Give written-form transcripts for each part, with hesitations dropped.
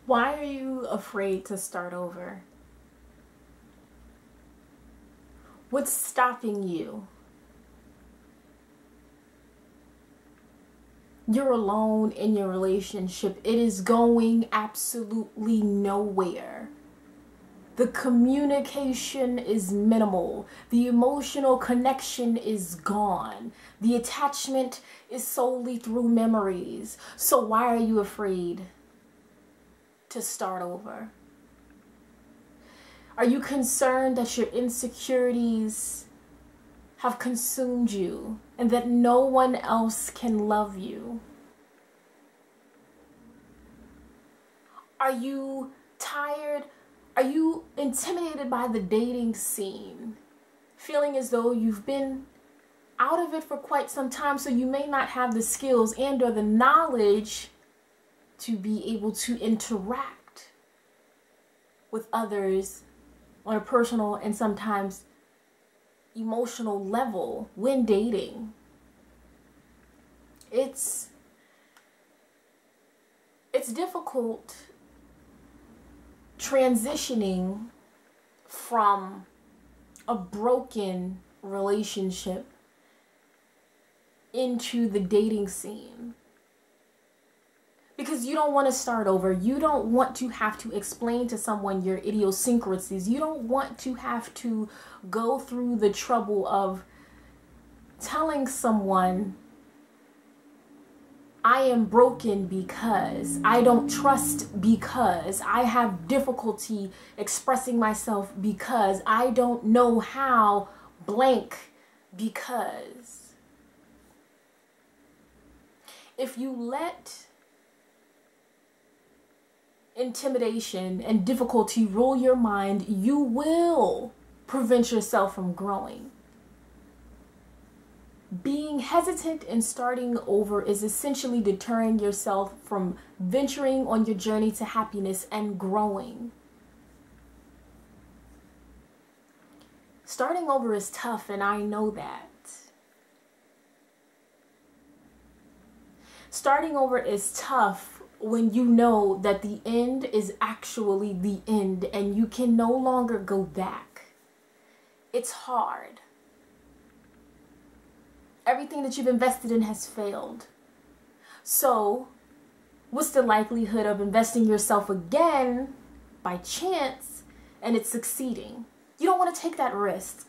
Why are you afraid to start over? What's stopping you? You're alone in your relationship. It is going absolutely nowhere. The communication is minimal. The emotional connection is gone. The attachment is solely through memories. So why are you afraid to start over? Are you concerned that your insecurities have consumed you and that no one else can love you? Are you tired? Are you intimidated by the dating scene? Feeling as though you've been out of it for quite some time, so you may not have the skills and or the knowledge to be able to interact with others on a personal and sometimes emotional level when dating. It's difficult transitioning from a broken relationship into the dating scene, because you don't want to start over. You don't want to have to explain to someone your idiosyncrasies. You don't want to have to go through the trouble of telling someone, I am broken because, I don't trust because, I have difficulty expressing myself because, I don't know how, blank, because. If you let intimidation and difficulty rule your mind, you will prevent yourself from growing. Being hesitant and starting over is essentially deterring yourself from venturing on your journey to happiness and growing. Starting over is tough, and I know that. Starting over is tough when you know that the end is actually the end and you can no longer go back. It's hard. Everything that you've invested in has failed. So, what's the likelihood of investing yourself again by chance and it's succeeding? You don't want to take that risk.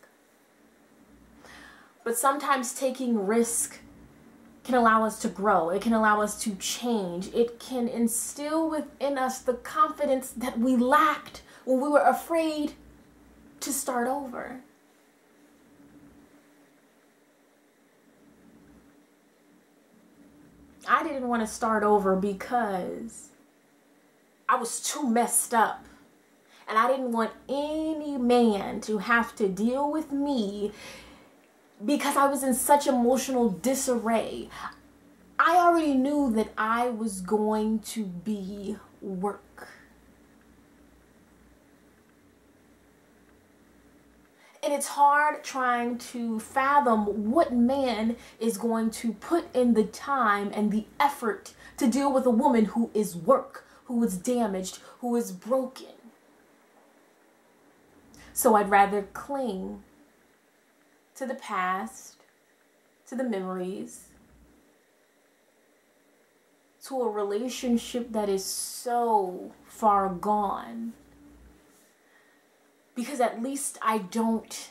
But sometimes taking risk can allow us to grow. It can allow us to change. It can instill within us the confidence that we lacked when we were afraid to start over. I didn't want to start over because I was too messed up. And I didn't want any man to have to deal with me because I was in such emotional disarray. I already knew that I was going to be work. And it's hard trying to fathom what man is going to put in the time and the effort to deal with a woman who is work, who is damaged, who is broken. So I'd rather cling to the past, to the memories, to a relationship that is so far gone. Because at least I don't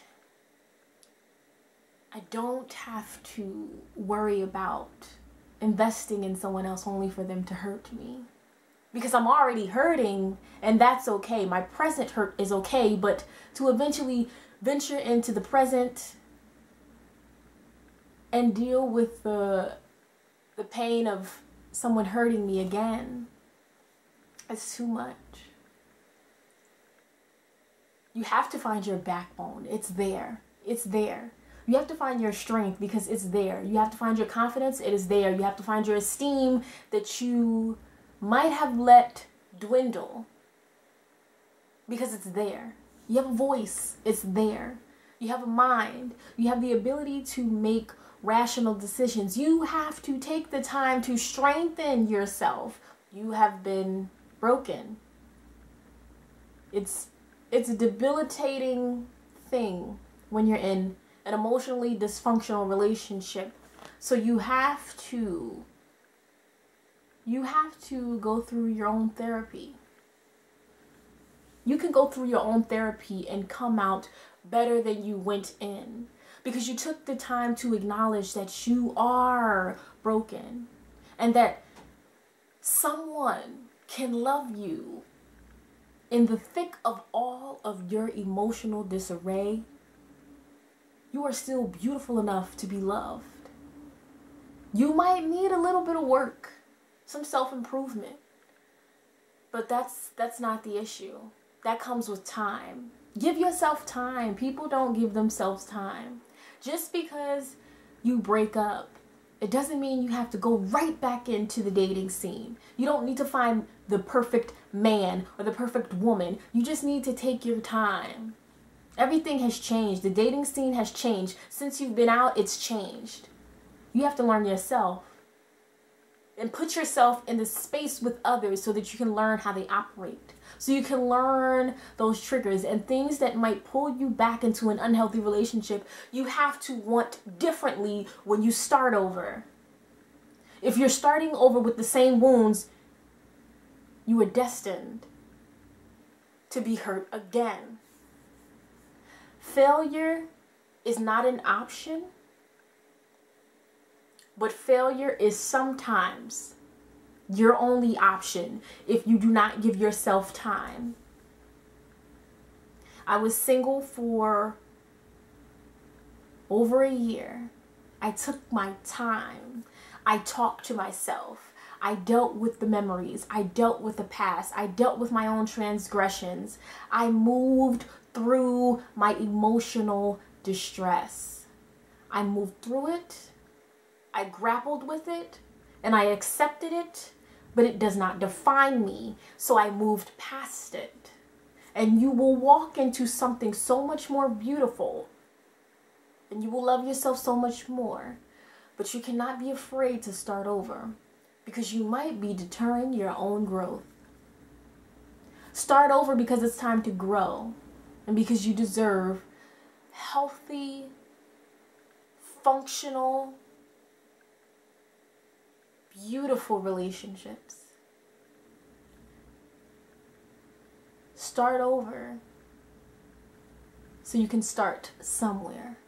have to worry about investing in someone else only for them to hurt me. Because I'm already hurting, and that's okay. My present hurt is okay, but to eventually venture into the present and deal with the pain of someone hurting me again, it's too much. You have to find your backbone. It's there. It's there. You have to find your strength because it's there. You have to find your confidence. It is there. You have to find your esteem that you might have let dwindle because it's there. You have a voice. It's there. You have a mind. You have the ability to make rational decisions. You have to take the time to strengthen yourself. You have been broken. It's a debilitating thing when you're in an emotionally dysfunctional relationship. So you have to go through your own therapy. You can go through your own therapy and come out better than you went in, because you took the time to acknowledge that you are broken and that someone can love you in the thick of all of your emotional disarray. You are still beautiful enough to be loved. You might need a little bit of work, some self-improvement, but that's not the issue. That comes with time. Give yourself time. People don't give themselves time. Just because you break up, it doesn't mean you have to go right back into the dating scene. You don't need to find the perfect man or the perfect woman. You just need to take your time. Everything has changed. The dating scene has changed. Since you've been out, it's changed. You have to learn yourself and put yourself in the space with others so that you can learn how they operate. So you can learn those triggers and things that might pull you back into an unhealthy relationship. You have to want differently when you start over. If you're starting over with the same wounds, you are destined to be hurt again. Failure is not an option, but failure is sometimes your only option if you do not give yourself time. I was single for over a year. I took my time. I talked to myself. I dealt with the memories. I dealt with the past. I dealt with my own transgressions. I moved through my emotional distress. I moved through it. I grappled with it. And I accepted it, but it does not define me. So I moved past it. And you will walk into something so much more beautiful. And you will love yourself so much more. But you cannot be afraid to start over, because you might be deterring your own growth. Start over because it's time to grow. And because you deserve healthy, functional, beautiful relationships. Start over so you can start somewhere.